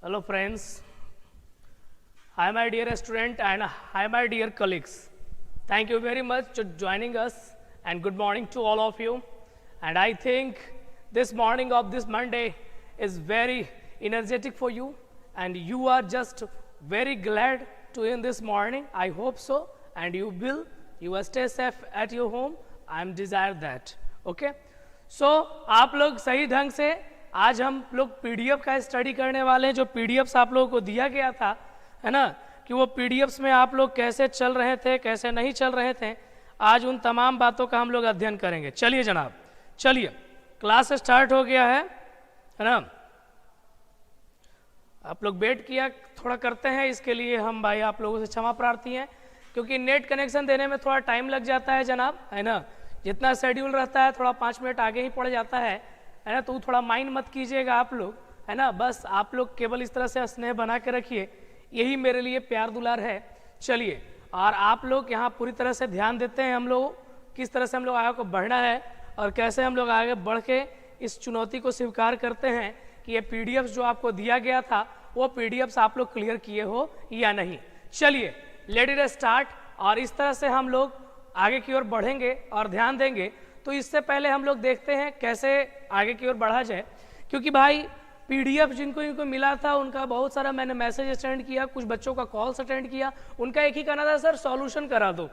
Hello friends, hi my dear student and hi my dear colleagues. Thank you very much for joining us and good morning to all of you. And I think this morning of this Monday is very energetic for you and you are just very glad to in this morning. I hope so and you will stay safe at your home. I am desire that. Okay. So आप लोग सही ढंग से आज हम लोग PDF का study करने वाले हैं जो पीडीएफ्स आप लोगों को दिया गया था है ना कि वो पीडीएफ्स में आप लोग कैसे चल रहे थे कैसे नहीं चल रहे थे आज उन तमाम बातों का हम लोग अध्ययन करेंगे। चलिए जनाब, चलिए क्लास स्टार्ट हो गया है ना। आप लोग वेट किया थोड़ा करते हैं, इसके लिए हम भाई आप लोगों से क्षमा प्रार्थी हैं क्योंकि नेट कनेक्शन देने में थोड़ा टाइम लग जाता है जनाब, है ना। जितना शेड्यूल रहता है थोड़ा 5 मिनट आगे ही पड़ जाता है ना। तो थोड़ा माइंड मत कीजिएगा आप लोग, है ना। बस आप लोग केवल इस तरह से स्नेह बना के रखिए, यही मेरे लिए प्यार दुलार है। चलिए, और आप लोग यहाँ पूरी तरह से ध्यान देते हैं हम लोग किस तरह से हम लोग आगे को बढ़ना है और कैसे हम लोग आगे बढ़ के इस चुनौती को स्वीकार करते हैं कि ये पीडीएफ जो आपको दिया गया था वो पीडीएफ आप लोग क्लियर किए हो या नहीं। चलिए लेट इट स्टार्ट। और इस तरह से हम लोग आगे की ओर बढ़ेंगे और ध्यान देंगे। तो इससे पहले हम लोग देखते हैं कैसे आगे की ओर बढ़ा जाए, क्योंकि भाई पीडीएफ जिनको मिला था उनका बहुत सारा मैंने मैसेज अटेंड किया, कुछ बच्चों का कॉल्स अटेंड किया, उनका एक ही कहना था सर सॉल्यूशन करा दो।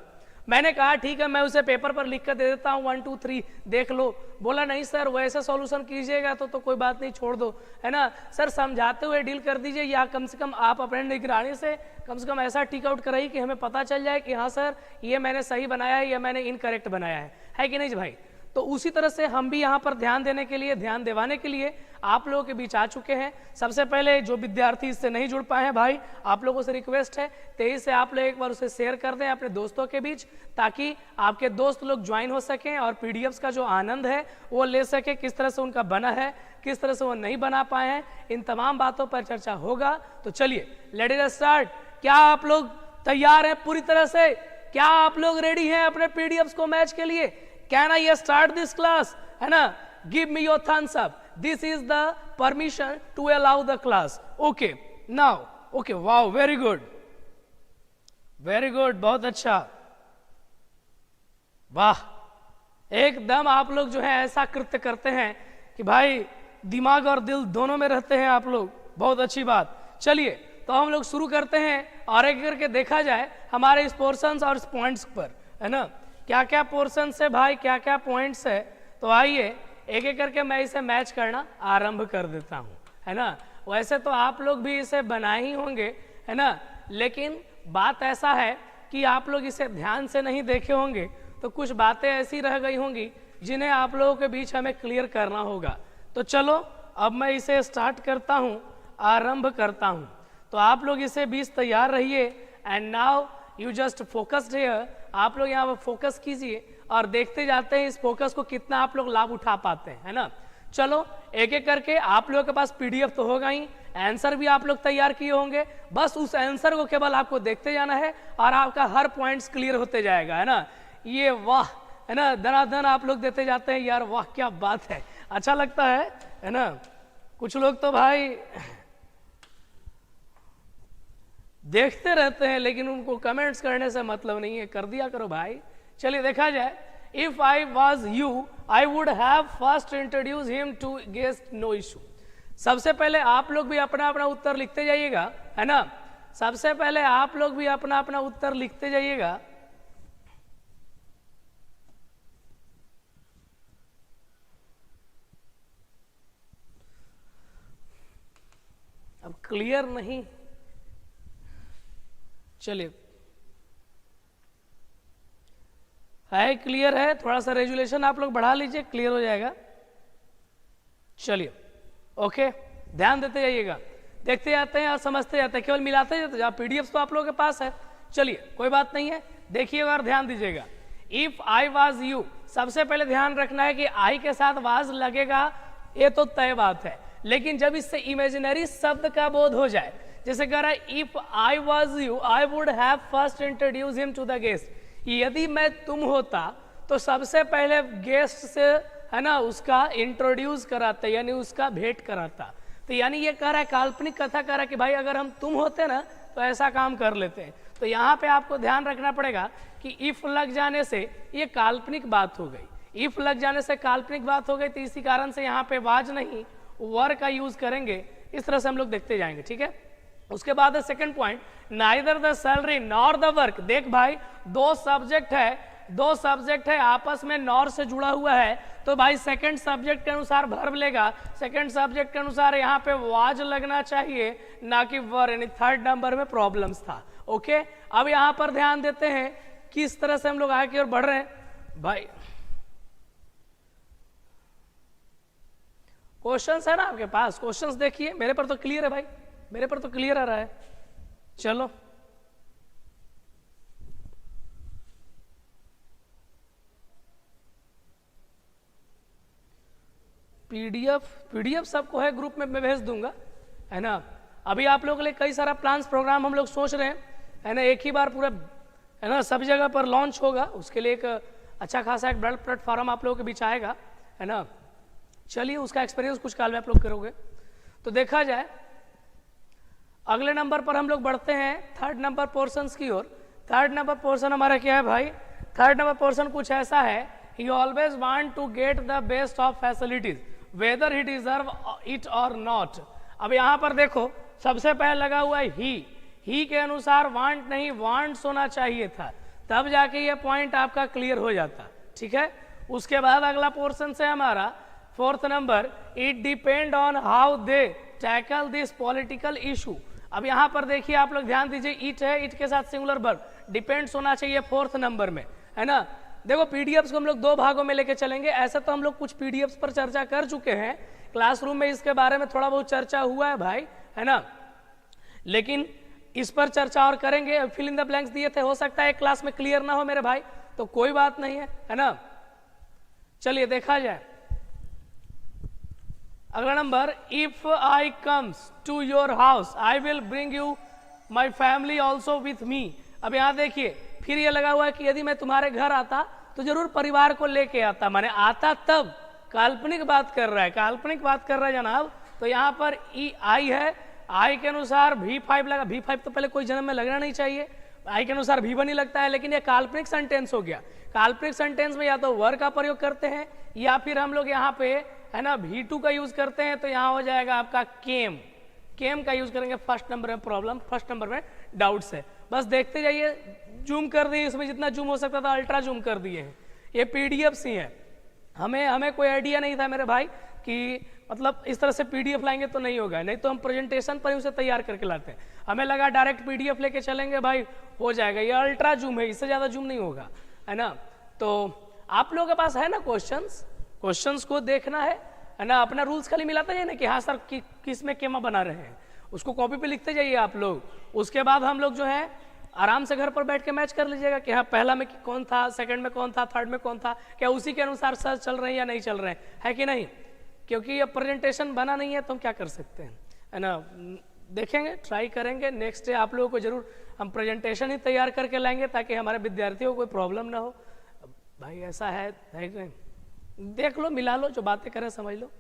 मैंने कहा ठीक है मैं उसे पेपर पर लिख कर दे देता हूँ 1 2 3 देख लो। बोला नहीं सर वैसा सॉल्यूशन कीजिएगा तो कोई बात नहीं छोड़ दो, है ना सर, समझाते हुए डील कर दीजिए या कम से कम आप अपने निगरानी से कम ऐसा टिक आउट कराइए कि हमें पता चल जाए कि हाँ सर ये मैंने सही बनाया है या मैंने इनकरेक्ट बनाया है कि नहीं भाई। तो उसी तरह से हम भी यहाँ पर ध्यान देने के लिए ध्यान दिवाने के लिए आप लोगों के बीच आ चुके हैं। सबसे पहले जो विद्यार्थी इससे नहीं जुड़ पाए हैं भाई आप लोगों से रिक्वेस्ट है तेजी से आप लोग एक बार उसे शेयर कर दें अपने दोस्तों के बीच, ताकि आपके दोस्त लोग ज्वाइन हो सकें और पीडीएफ्स का जो आनंद है वो ले सके, किस तरह से उनका बना है किस तरह से वो नहीं बना पाए हैं, इन तमाम बातों पर चर्चा होगा। तो चलिए लेट इट स्टार्ट। क्या आप लोग तैयार हैं पूरी तरह से? क्या आप लोग रेडी हैं अपने पीडीएफ्स को मैच के लिए? Can I start this class? है ना, give me your thumbs up. This is the permission to allow the class. Okay, now, okay, wow, very good, very good, बहुत अच्छा, वाह। एकदम आप लोग जो है ऐसा कृत्य करते हैं कि भाई दिमाग और दिल दोनों में रहते हैं आप लोग, बहुत अच्छी बात। चलिए तो हम लोग शुरू करते हैं और एक करके देखा जाए हमारे इस पोर्शंस और इस पॉइंट्स पर, है ना, क्या क्या पोर्शन है भाई, क्या क्या पॉइंट्स है। तो आइए एक एक करके मैं इसे मैच करना आरंभ कर देता हूँ, है ना। वैसे तो आप लोग भी इसे बनाए ही होंगे, है ना, लेकिन बात ऐसा है कि आप लोग इसे ध्यान से नहीं देखे होंगे तो कुछ बातें ऐसी रह गई होंगी जिन्हें आप लोगों के बीच हमें क्लियर करना होगा। तो चलो अब मैं इसे स्टार्ट करता हूँ, आरंभ करता हूँ। तो आप लोग इसे बीच तैयार रहिए and now you just focused here. आप लोग यहाँ पर फोकस कीजिए और देखते जाते हैं इस फोकस को कितना आप लोग लाभ उठा पाते हैं, है ना। चलो एक एक करके आप लोगों के पास पीडीएफ तो होगा ही, आंसर भी आप लोग तैयार किए होंगे, बस उस आंसर को केवल आपको देखते जाना है और आपका हर पॉइंट्स क्लियर होते जाएगा, है ना। ये वाह, है ना, धनाधन आप लोग देते जाते हैं, यार वाह क्या बात है, अच्छा लगता है ना। कुछ लोग तो भाई देखते रहते हैं लेकिन उनको कमेंट्स करने से मतलब नहीं है, कर दिया करो भाई। चलिए देखा जाए। If I was you I would have first introduce him to guest no issue. सबसे पहले आप लोग भी अपना अपना उत्तर लिखते जाइएगा, है ना। सबसे पहले आप लोग भी अपना अपना उत्तर लिखते जाइएगा। अब क्लियर नहीं, चलिए है क्लियर है, थोड़ा सा रेजुलेशन आप लोग बढ़ा लीजिए, क्लियर हो जाएगा। चलिए ओके, ध्यान देते जाइएगा, देखते जाते हैं और समझते जाते हैं, केवल मिलाते जाते हैं। पीडीएफ तो आप लोगों के पास है, चलिए कोई बात नहीं है, देखिएगा और ध्यान दीजिएगा। इफ आई वाज यू, सबसे पहले ध्यान रखना है कि आई के साथ वाज लगेगा, ये तो तय बात है, लेकिन जब इससे इमेजिनरी शब्द का बोध हो जाए, जैसे कह रहा है if I was you I would have first introduce him to the guest, यदि मैं तुम होता तो सबसे पहले गेस्ट से, है ना, उसका इंट्रोड्यूस कराता यानी उसका भेंट कराता। तो यानी ये कह रहा है, काल्पनिक कथा कह रहा है कि भाई अगर हम तुम होते ना तो ऐसा काम कर लेते हैं। तो यहाँ पे आपको ध्यान रखना पड़ेगा कि इफ लग जाने से ये काल्पनिक बात हो गई, इफ लग जाने से काल्पनिक बात हो गई, तो इसी कारण से यहाँ पे वाज नहीं वर का यूज करेंगे। इस तरह से हम लोग देखते जाएंगे, ठीक है। उसके बाद second point, neither the salary nor the work. देख भाई, दो सब्जेक्ट है आपस में नॉर से जुड़ा हुआ है, तो भाई सेकंड सब्जेक्ट के अनुसार वर्ब लेगा, सेकंड सब्जेक्ट के अनुसार यहाँ पे वाज लगना चाहिए, ना कि वर, यानी थर्ड नंबर में प्रॉब्लम्स था। ओके, अब यहाँ पर ध्यान देते हैं किस तरह से हम लोग आगे की ओर बढ़ रहे हैं। भाई क्वेश्चंस है ना आपके पास, क्वेश्चंस देखिए, मेरे पर तो क्लियर है भाई, मेरे पर तो क्लियर आ रहा है। चलो पीडीएफ सबको है, ग्रुप में मैं भेज दूंगा, है ना। अभी आप लोगों के लिए कई सारा प्लान्स प्रोग्राम हम लोग सोच रहे हैं, है ना, एक ही बार पूरा, है ना, सब जगह पर लॉन्च होगा। उसके लिए एक अच्छा खासा एक बड़ा प्लेटफॉर्म आप लोगों के बीच आएगा, है ना। चलिए उसका एक्सपीरियंस कुछ काल में आप लोग करोगे। तो देखा जाए अगले नंबर पर हम लोग बढ़ते हैं, थर्ड नंबर पोर्शंस की ओर। थर्ड नंबर पोर्शन हमारा क्या है भाई? थर्ड नंबर पोर्शन कुछ ऐसा है, he always want to get the best of facilities whether he deserve it और नॉट। अब यहाँ पर देखो, सबसे पहले लगा हुआ है ही के अनुसार वांट नहीं वांट्स होना चाहिए था, तब जाके ये पॉइंट आपका क्लियर हो जाता, ठीक है। उसके बाद अगला पोर्शन से हमारा fourth number, it depend on how they tackle this political issue. अब यहाँ पर देखिए आप लोग ध्यान दीजिए, इट है, इट के साथ सिंगुलर वर्ब, डिपेंड्स होना चाहिए फोर्थ नंबर में, है ना। देखो पीडीएफ्स को हम लोग दो भागों में लेके चलेंगे। ऐसा तो हम लोग कुछ पीडीएफ्स पर चर्चा कर चुके हैं, क्लासरूम में इसके बारे में थोड़ा बहुत चर्चा हुआ है भाई, है ना, लेकिन इस पर चर्चा और करेंगे। फिल इन द ब्लैंक्स दिए थे, हो सकता है एक क्लास में क्लियर ना हो मेरे भाई, तो कोई बात नहीं है ना। चलिए देखा जाए अगला number, if I comes to your house I will bring you my family also with me. अब यहाँ देखिए फिर ये लगा हुआ है कि यदि मैं तुम्हारे घर आता तो जरूर परिवार को लेके आता, माने आता तब, काल्पनिक बात कर रहा है, काल्पनिक बात कर रहा है जनाब। तो यहाँ पर ई आई है, आई के अनुसार V5 लगा, V5 तो पहले कोई जन्म में लगना नहीं चाहिए, आई के अनुसार V1 ही लगता है, लेकिन ये काल्पनिक सेंटेंस हो गया। काल्पनिक सेंटेंस में या तो वर का प्रयोग करते हैं या फिर हम लोग यहाँ पे, है ना, V2 का यूज करते हैं, तो यहाँ हो जाएगा आपका केम का यूज करेंगे। फर्स्ट नंबर में प्रॉब्लम, फर्स्ट नंबर में डाउट्स है, बस देखते जाइए। जूम कर दिए, इसमें जितना जूम हो सकता था अल्ट्रा जूम कर दिए हैं। ये पीडीएफ ही है, हमें कोई आइडिया नहीं था मेरे भाई कि मतलब इस तरह से पीडीएफ लाएंगे तो नहीं होगा, नहीं तो हम प्रेजेंटेशन पर ही उसे तैयार करके लाते हैं। हमें लगा डायरेक्ट पीडीएफ लेके चलेंगे भाई, हो जाएगा। ये अल्ट्रा जूम है, इससे ज्यादा जूम नहीं होगा, है ना। तो आप लोगों के पास है ना क्वेश्चंस को देखना है ना, अपना रूल्स खाली मिलाते जाइए ना कि हाँ सर किस में केमा बना रहे हैं, उसको कॉपी पे लिखते जाइए आप लोग। उसके बाद हम लोग जो है आराम से घर पर बैठ के मैच कर लीजिएगा कि हाँ पहला में कौन था, सेकंड में कौन था, थर्ड में कौन था, क्या उसी के अनुसार सर चल रहे हैं या नहीं चल रहे हैं, है कि नहीं। क्योंकि अब प्रेजेंटेशन बना नहीं है तो हम क्या कर सकते हैं, है ना। देखेंगे, ट्राई करेंगे, नेक्स्ट डे आप लोगों को जरूर हम प्रेजेंटेशन ही तैयार करके लाएंगे ताकि हमारे विद्यार्थियों को कोई प्रॉब्लम ना हो। भाई ऐसा है नहीं, देख लो, मिला लो, जो बातें करें समझ लो।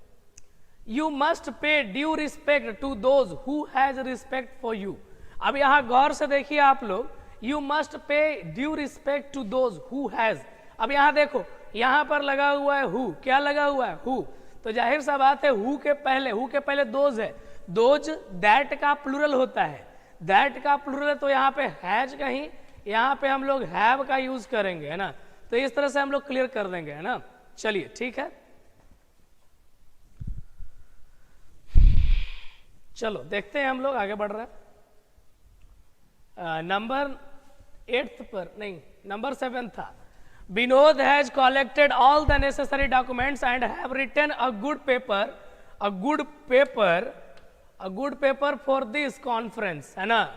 You must pay due respect to those who has respect for you. अब यहां गौर से देखिए आप लोग, you must pay due respect to those who has. अब यहां देखो, यहां पर लगा हुआ है हु, क्या लगा हुआ है हु, तो जाहिर सा बात है हु के पहले दोज है, दोज दैट का प्लूरल होता है, दैट का प्लूरल है, तो यहाँ पे हैज कहीं, यहाँ पे हम लोग हैव का यूज करेंगे, है ना। तो इस तरह से हम लोग क्लियर कर देंगे, है ना। चलिए ठीक है, चलो देखते हैं हम लोग आगे बढ़ रहे हैं। नंबर 8 पर नहीं, नंबर 7 था। Vinod has collected all the necessary documents and have written a good paper for this conference, है ना।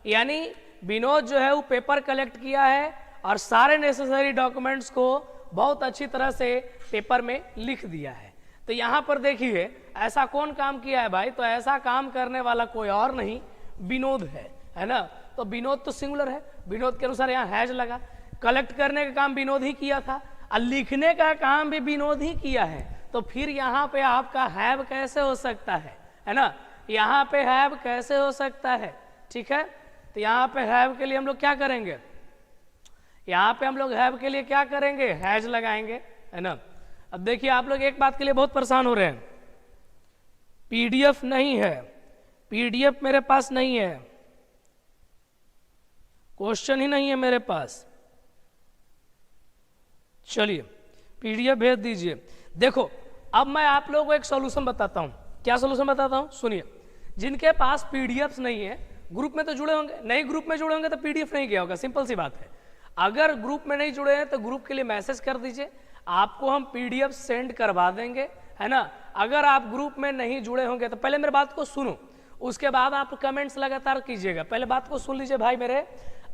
यानी विनोद जो है वो पेपर कलेक्ट किया है और सारे नेसेसरी डॉक्यूमेंट्स को बहुत अच्छी तरह से पेपर में लिख दिया है। तो यहां पर देखिए ऐसा कौन काम किया है भाई, तो ऐसा काम करने वाला कोई और नहीं विनोद है ना। तो विनोद तो सिंगुलर है, विनोद के अनुसार यहाँ हैज लगा। कलेक्ट करने का काम विनोद ही किया था और लिखने का काम भी विनोद ही किया है, तो फिर यहाँ पे आपका हैव कैसे हो सकता है ना। यहाँ पे हैव कैसे हो सकता है, ठीक है। तो यहाँ पे हैव के लिए हम लोग क्या करेंगे, यहाँ पे हम लोग हैव के लिए क्या करेंगे, हैज लगाएंगे, है ना। अब देखिए आप लोग एक बात के लिए बहुत परेशान हो रहे हैं, पीडीएफ नहीं है, पीडीएफ मेरे पास नहीं है, क्वेश्चन ही नहीं है मेरे पास। चलिए पीडीएफ भेज दीजिए। देखो अब मैं आप लोगों को एक सॉल्यूशन बताता हूं। क्या सॉल्यूशन बताता हूं, सुनिए। जिनके पास पीडीएफ नहीं है, ग्रुप में तो जुड़े होंगे, नहीं ग्रुप में जुड़े होंगे तो पीडीएफ नहीं गया होगा, सिंपल सी बात है। अगर ग्रुप में नहीं जुड़े हैं तो ग्रुप के लिए मैसेज कर दीजिए, आपको हम पीडीएफ सेंड करवा देंगे, है ना। अगर आप ग्रुप में नहीं जुड़े होंगे तो पहले मेरे बात को सुनो, उसके बाद आप कमेंट्स लगातार कीजिएगा। पहले बात को सुन लीजिए भाई मेरे,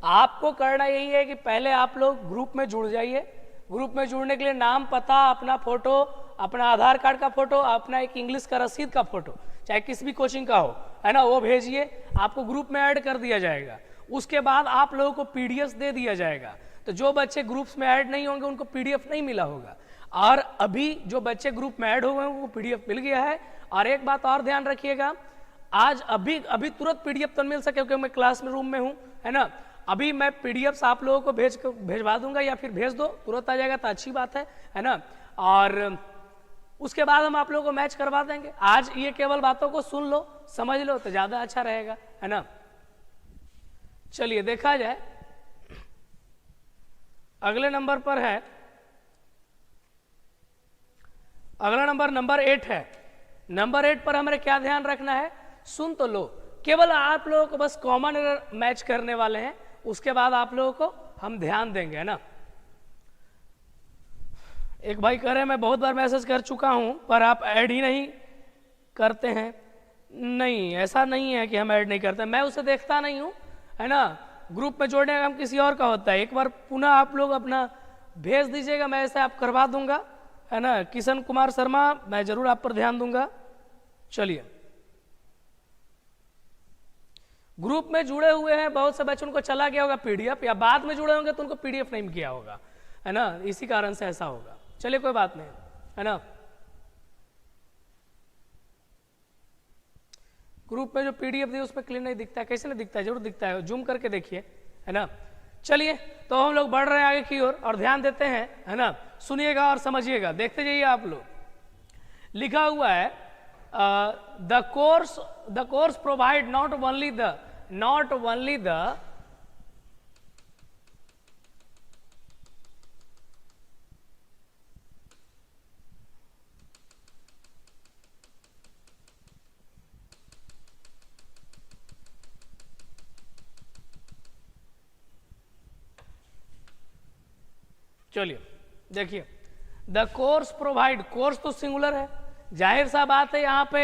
आपको करना यही है कि पहले आप लोग ग्रुप में जुड़ जाइए। ग्रुप में जुड़ने के लिए नाम, पता, अपना फोटो, अपना आधार कार्ड का फोटो, अपना एक इंग्लिश का रसीद का फोटो, चाहे किस भी कोचिंग का हो, है ना, वो भेजिए, आपको ग्रुप में ऐड कर दिया जाएगा। उसके बाद आप लोगों को पीडीएफ दे दिया जाएगा। तो जो बच्चे ग्रुप्स में ऐड नहीं होंगे उनको पीडीएफ नहीं मिला होगा, और अभी जो बच्चे ग्रुप में ऐड हो गए उनको पीडीएफ मिल गया है। और एक बात और ध्यान रखिएगा, आज अभी तुरंत पीडीएफ तो मिल सके क्योंकि मैं क्लास में रूम में हूँ, है ना। अभी मैं पीडीएफ आप लोगों को भेजवा दूंगा, या फिर भेज दो, तुरंत आ जाएगा तो अच्छी बात है ना। और उसके बाद हम आप लोगों को मैच करवा देंगे। आज ये केवल बातों को सुन लो, समझ लो तो ज्यादा अच्छा रहेगा, है ना। चलिए देखा जाए, अगले नंबर पर है, अगला नंबर 8 है। नंबर 8 पर हमें क्या ध्यान रखना है, सुन तो लो, केवल आप लोगों को बस कॉमन एरर मैच करने वाले हैं, उसके बाद आप लोगों को हम ध्यान देंगे, है ना। एक भाई कह रहे हैं मैं बहुत बार मैसेज कर चुका हूं पर आप ऐड ही नहीं करते हैं। नहीं, ऐसा नहीं है कि हम ऐड नहीं करते, मैं उसे देखता नहीं हूं, है ना। ग्रुप में जोड़ने का काम किसी और का होता है। एक बार पुनः आप लोग अपना भेज दीजिएगा, मैं ऐसे आप करवा दूंगा, है ना। किशन कुमार शर्मा, मैं जरूर आप पर ध्यान दूंगा। चलिए, ग्रुप में जुड़े हुए हैं बहुत से बच्चों को चला गया होगा पीडीएफ, या बाद में जुड़े होंगे तो उनको पीडीएफ नहीं किया होगा, है ना, इसी कारण से ऐसा होगा। चलिए कोई बात नहीं, है ना। ग्रुप में जो पीडीएफ दी उसमें क्लियर नहीं दिखता है, कैसे नहीं दिखता है, जरूर दिखता है, जूम करके देखिए, है ना। चलिए तो हम लोग बढ़ रहे हैं आगे की ओर और ध्यान देते हैं, है ना। सुनिएगा और समझिएगा, देखते जाइए आप लोग। लिखा हुआ है the course provide not only the चलिए देखिए, द कोर्स प्रोवाइड, कोर्स तो सिंगुलर है, जाहिर सा बात है यहाँ पे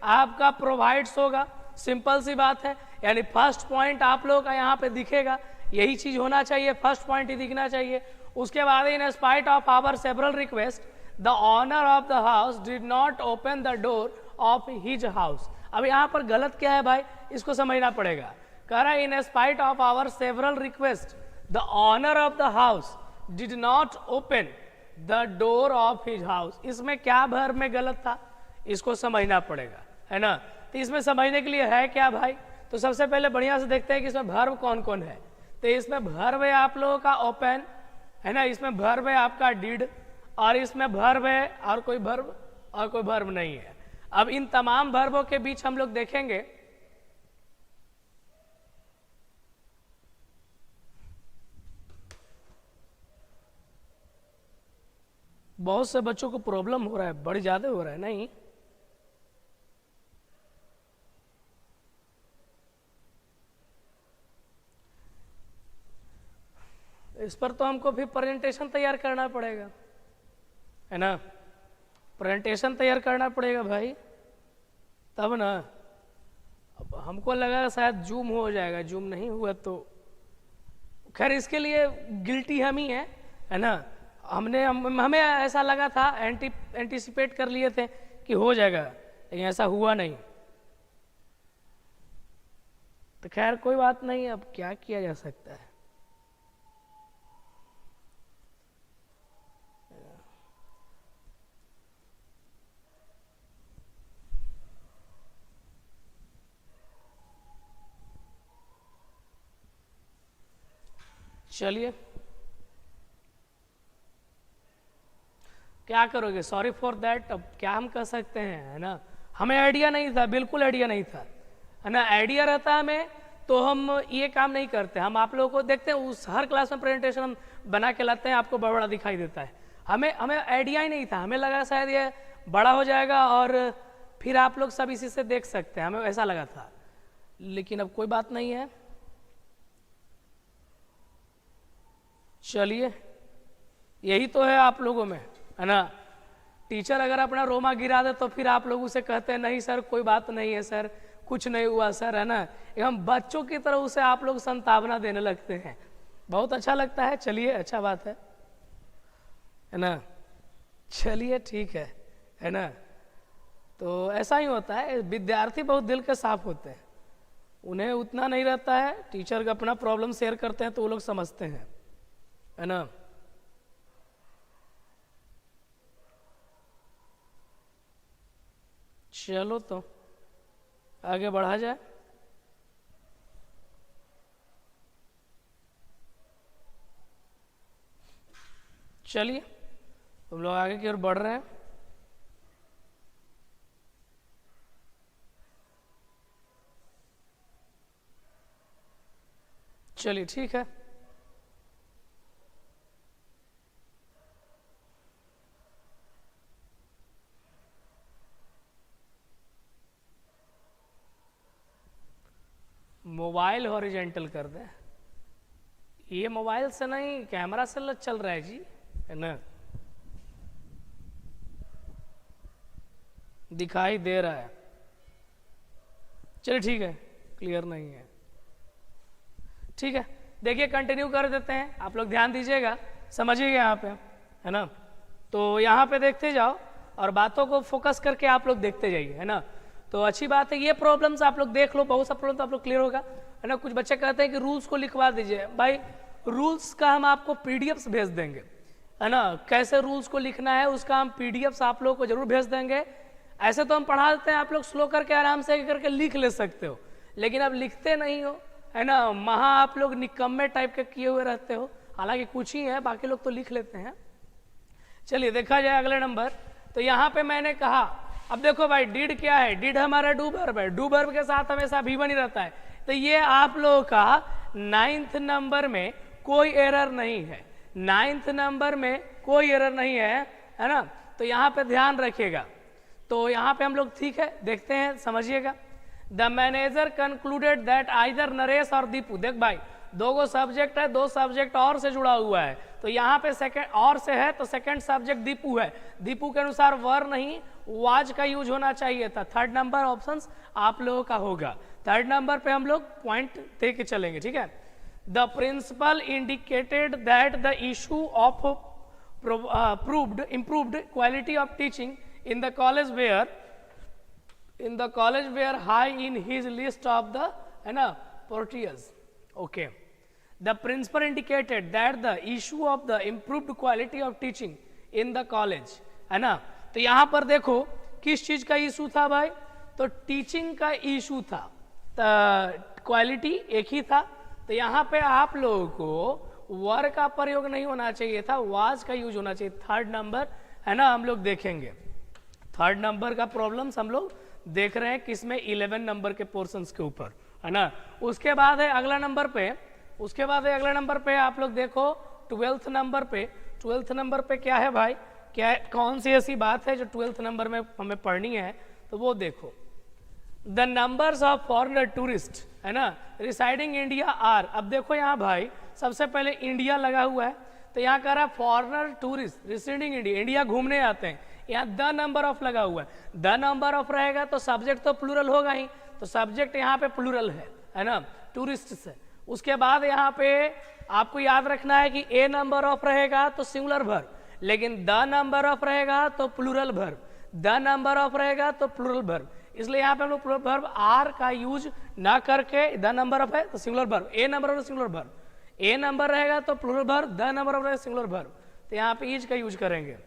आपका प्रोवाइड्स होगा, सिंपल सी बात है। यानी फर्स्ट पॉइंट आप लोगों का यहाँ पे दिखेगा, यही चीज होना चाहिए, फर्स्ट पॉइंट ही दिखना चाहिए। उसके बाद in spite of our several request the owner of the house did not open the door of his house. अब यहाँ पर गलत क्या है भाई, इसको समझना पड़ेगा। कह रहा है in spite of our several request the owner of the house did not open the door of his house. इसमें क्या वर्ब में गलत था, इसको समझना पड़ेगा, है ना। तो इसमें समझने के लिए है क्या भाई, तो सबसे पहले बढ़िया से देखते हैं कि इसमें वर्ब कौन कौन है। तो इसमें वर्ब है आप लोगों का ओपन, है ना, इसमें वर्ब है आपका डिड, और इसमें वर्ब है और कोई वर्ब नहीं है। अब इन तमाम वर्बों के बीच हम लोग देखेंगे, बहुत से बच्चों को प्रॉब्लम हो रहा है, बड़ी ज्यादा हो रहा है। नहीं, इस पर तो हमको भी प्रेजेंटेशन तैयार करना पड़ेगा, है ना। प्रेजेंटेशन तैयार करना पड़ेगा भाई, तब ना। अब हमको लगा शायद जूम हो जाएगा, जूम नहीं हुआ तो खैर इसके लिए गिल्टी हम ही है ना। हमें ऐसा लगा था, एंटीसिपेट कर लिए थे कि हो जाएगा, लेकिन ऐसा हुआ नहीं। तो खैर कोई बात नहीं, अब क्या किया जा सकता है। चलिए क्या करोगे, सॉरी फॉर दैट। अब क्या हम कर सकते हैं, है ना। हमें आइडिया नहीं था, बिल्कुल आइडिया नहीं था, है ना। आइडिया रहता हमें तो हम ये काम नहीं करते। हम आप लोगों को देखते हैं उस हर क्लास में प्रेजेंटेशन हम बना के लाते हैं, आपको बड़ा बड़ा दिखाई देता है। हमें आइडिया ही नहीं था, हमें लगा शायद ये बड़ा हो जाएगा और फिर आप लोग सब इसी से देख सकते हैं, हमें ऐसा लगा था। लेकिन अब कोई बात नहीं है। चलिए यही तो है आप लोगों में, है ना। टीचर अगर अपना रोमा गिरा दे तो फिर आप लोग उसे कहते हैं नहीं सर कोई बात नहीं है सर, कुछ नहीं हुआ सर, है ना। हम बच्चों की तरह उसे आप लोग संतावना देने लगते हैं, बहुत अच्छा लगता है। चलिए अच्छा बात है ना। चलिए ठीक है ना। तो ऐसा ही होता है, विद्यार्थी बहुत दिल के साफ होते हैं, उन्हें उतना नहीं रहता है। टीचर का अपना प्रॉब्लम शेयर करते हैं तो वो लोग समझते हैं, है ना। चलो तो आगे बढ़ा जाए। चलिए हम लोग आगे की ओर बढ़ रहे हैं। चलिए ठीक है। मोबाइल हॉरिजेंटल कर दें, ये मोबाइल से नहीं कैमरा से चल रहा है जी, है ना। दिखाई दे रहा है, चलिए ठीक है, क्लियर नहीं है, ठीक है। देखिए कंटिन्यू कर देते हैं, आप लोग ध्यान दीजिएगा, समझिएगा यहाँ पे, है ना। तो यहाँ पे देखते जाओ और बातों को फोकस करके आप लोग देखते जाइए, है ना। तो अच्छी बात है, ये प्रॉब्लम्स आप लोग देख लो, बहुत सा प्रॉब्लम तो आप लोग क्लियर होगा, है ना। कुछ बच्चे कहते हैं कि रूल्स को लिखवा दीजिए, भाई रूल्स का हम आपको पीडीएफ्स भेज देंगे, है ना। कैसे रूल्स को लिखना है उसका हम पीडीएफ्स आप लोगों को जरूर भेज देंगे। ऐसे तो हम पढ़ा देते हैं, आप लोग स्लो करके आराम से करके लिख ले सकते हो, लेकिन अब लिखते नहीं हो, है ना। महा आप लोग निकम्मे टाइप के किए हुए रहते हो, हालांकि कुछ ही है, बाकी लोग तो लिख लेते हैं। चलिए देखा जाए अगले नंबर। तो यहाँ पे मैंने कहा, अब देखो भाई डिड क्या है, डिड हमारा डू वर्ब है, डू वर्ब के साथ हमेशा V1 ही रहता है। तो ये आप लोगों का 9th नंबर में कोई एरर नहीं है, 9th नंबर में कोई एरर नहीं है ना। तो यहाँ पे ध्यान रखिएगा। तो यहाँ पे हम लोग ठीक है देखते हैं, समझिएगा। The manager concluded that either Naresh और दीपू, देख भाई दो गो सब्जेक्ट है, दो सब्जेक्ट और से जुड़ा हुआ है, तो यहाँ पे सेकंड और से है तो सेकंड सब्जेक्ट दीपू है। दीपू के अनुसार वर नहीं वाज का यूज होना चाहिए था। थर्ड नंबर ऑप्शंस आप लोगों का होगा। थर्ड नंबर पे हम लोग पॉइंट दे के चलेंगे, ठीक है। The principal indicated that the issue of improved quality of teaching in the college were high in his list of the, है ना, portfolios. Okay. The principal indicated that the issue of the improved quality of teaching in the college, है ना। तो यहाँ पर देखो किस चीज का इशू था भाई, तो टीचिंग का इशू था, तो क्वालिटी एक ही था। तो यहाँ पे आप लोगों को वर का प्रयोग नहीं होना चाहिए था, वाज का यूज होना चाहिए। थर्ड नंबर, है ना, हम लोग देखेंगे। थर्ड नंबर का प्रॉब्लम्स हम लोग देख रहे हैं किसमें, 11 नंबर के पोर्शंस के ऊपर, है ना। उसके बाद है अगला नंबर पे, उसके बाद है अगला नंबर पे आप लोग देखो 12th नंबर पे। 12th नंबर पे क्या है भाई, क्या है, कौन सी ऐसी बात है जो 12th नंबर में हमें पढ़नी है, तो वो देखो। The numbers of foreigner tourist, है ना, रिसाइडिंग इंडिया आर। अब देखो यहाँ भाई सबसे पहले इंडिया लगा हुआ है, तो यहाँ कह रहा है foreigner tourist residing India, India घूमने आते हैं। यहाँ द नंबर ऑफ लगा हुआ है, द नंबर ऑफ रहेगा तो सब्जेक्ट तो प्लूरल होगा ही, तो सब्जेक्ट यहाँ पे प्लूरल है ना, टूरिस्ट से। उसके बाद यहाँ पे आपको याद रखना है कि ए नंबर ऑफ रहेगा तो सिंगुलर वर्ब, लेकिन द नंबर ऑफ रहेगा तो plural verb, the number of रहेगा तो प्लूरल वर्ब। इसलिए यहाँ पे हम लोग प्लूरल वर्ब आर का यूज ना करके, द नंबर ऑफ है तो singular verb, a number of singular verb, a number रहेगा तो plural verb, the number of रहेगा सिंगुलर वर्ब, तो यहाँ पे इज का यूज करेंगे।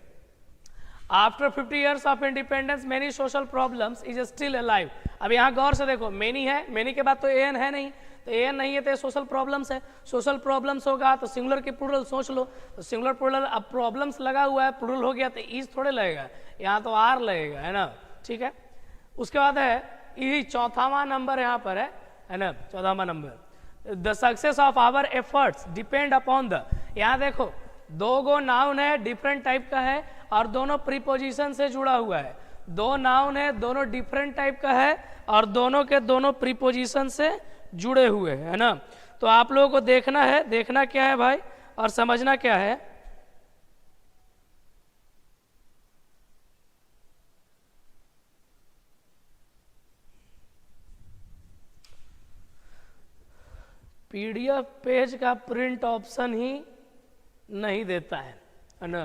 After 50 years of independence many social problems is still alive. अब यहाँ गौर से देखो, मेनी है, मेनी के बाद तो एन है नहीं, तो ए नहीं है तो सोशल प्रॉब्लम्स है, सोशल प्रॉब्लम्स होगा तो सिंगुलर की प्लूरल सोच लो, तो सिंगुलर प्लूरल, अब प्रॉब्लम्स लगा हुआ है प्लूरल हो गया तो इज थोड़े लगेगा, यहाँ तो आर लगेगा, है ना, ठीक है। उसके बाद है ये चौथावा नंबर यहाँ पर है ना, चौथावा number, the success of our efforts depend upon the, यहाँ देखो दो गो नाउन है डिफरेंट टाइप का है और दोनों प्रीपोजिशन से जुड़ा हुआ है, दो नाउन है दोनों डिफरेंट टाइप का है और दोनों के दोनों प्रीपोजिशन से जुड़े हुए हैं, है ना। तो आप लोगों को देखना है, देखना क्या है भाई और समझना क्या है, पीडीएफ पेज का प्रिंट ऑप्शन ही नहीं देता है ना,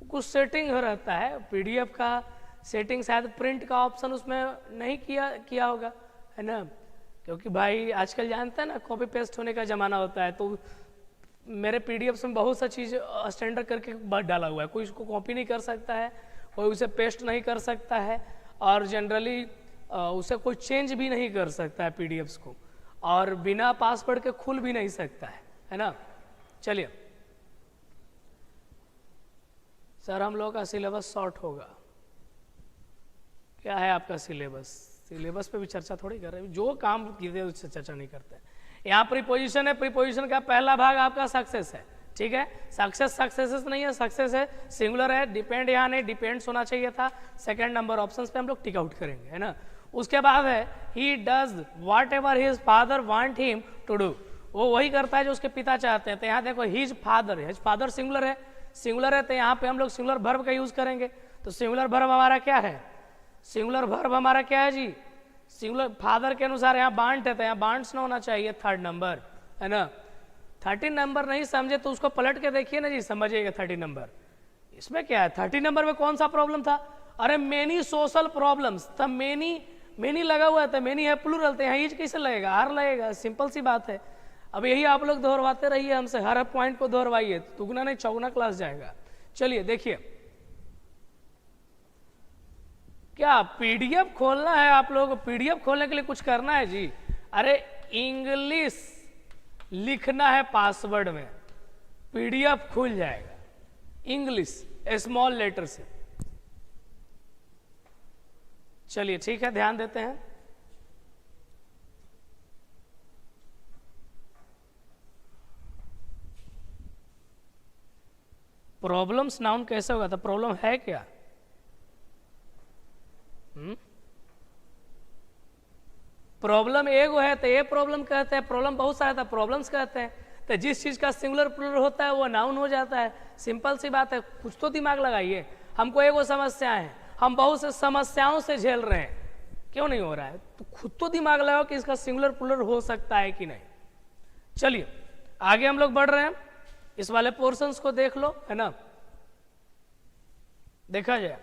कुछ सेटिंग हो रहता है पीडीएफ का सेटिंग, शायद प्रिंट का ऑप्शन उसमें नहीं किया होगा, है ना, क्योंकि भाई आजकल जानते हैं ना कॉपी पेस्ट होने का ज़माना होता है, तो मेरे पीडीएफ में बहुत सा चीज़ स्टैंडर्ड करके डाला हुआ है, कोई उसको कॉपी नहीं कर सकता है, कोई उसे पेस्ट नहीं कर सकता है और जनरली उसे कोई चेंज भी नहीं कर सकता है पीडीएफ्स को, और बिना पासवर्ड के खुल भी नहीं सकता है ना। चलिए सर हम लोग का सिलेबस शॉर्ट होगा, क्या है आपका सिलेबस, सिलेबस पे भी चर्चा थोड़ी कर रहे हैं, जो काम किए उससे चर्चा नहीं करते। यहाँ प्रीपोजिशन है, प्रीपोजिशन का पहला भाग आपका सक्सेस है, ठीक है, सक्सेस नहीं है, सक्सेस है, सिंगुलर है, डिपेंड यहाँ नहीं, डिपेंड्स होना चाहिए था, सेकंड नंबर ऑप्शन पे हम लोग टिक आउट करेंगे, है ना। उसके बाद है he does whatever his father want him to do, वो वही करता है जो उसके पिता चाहते हैं। तो यहाँ देखो हिज फादर सिंगुलर है तो यहाँ पे हम लोग सिंगुलर वर्ब का यूज करेंगे, तो सिंगुलर वर्ब हमारा क्या है, सिंगुलर वर्ब हमारा क्या है जी, सिंगुलर फादर के अनुसार यहाँ बांट है तो यहाँ बांट्स ना होना चाहिए थर्ड नंबर, है ना। 13 नंबर नहीं समझे तो उसको पलट के देखिए ना जी, समझिएगा 13 नंबर, इसमें क्या है 13 नंबर में कौन सा प्रॉब्लम था, अरे मेनी सोशल प्रॉब्लम्स, तब मेनी लगा हुआ था, मेनी है प्लूरल, तो यहाँ इज कैसे लगेगा, आर लगेगा, सिंपल सी बात है। अब यही आप लोग दोहराते रहिए हमसे, हर पॉइंट को दोहराइए, दुगना नहीं चौगुना क्लास जाएगा। चलिए देखिए क्या पीडीएफ खोलना है आप लोगों को, पीडीएफ खोलने के लिए कुछ करना है जी, अरे इंग्लिश लिखना है पासवर्ड में, पीडीएफ खुल जाएगा, इंग्लिश स्मॉल लेटर से। चलिए ठीक है, ध्यान देते हैं। प्रॉब्लम्स नाउन कैसे होगा, तो प्रॉब्लम है क्या, प्रॉब्लम एगो है तो ये प्रॉब्लम कहते हैं, प्रॉब्लम बहुत सारा था प्रॉब्लम्स कहते हैं, तो जिस चीज का सिंगुलर प्लूरल होता है वो नाउन हो जाता है, सिंपल सी बात है, कुछ तो दिमाग लगाइए। हमको एगो समस्या है, हम बहुत से समस्याओं से झेल रहे हैं, क्यों नहीं हो रहा है, तो खुद तो दिमाग लगाओ कि इसका सिंगुलर प्लूरल हो सकता है कि नहीं। चलिए आगे हम लोग बढ़ रहे हैं, इस वाले पोर्शंस को देख लो, है ना, देखा जाए।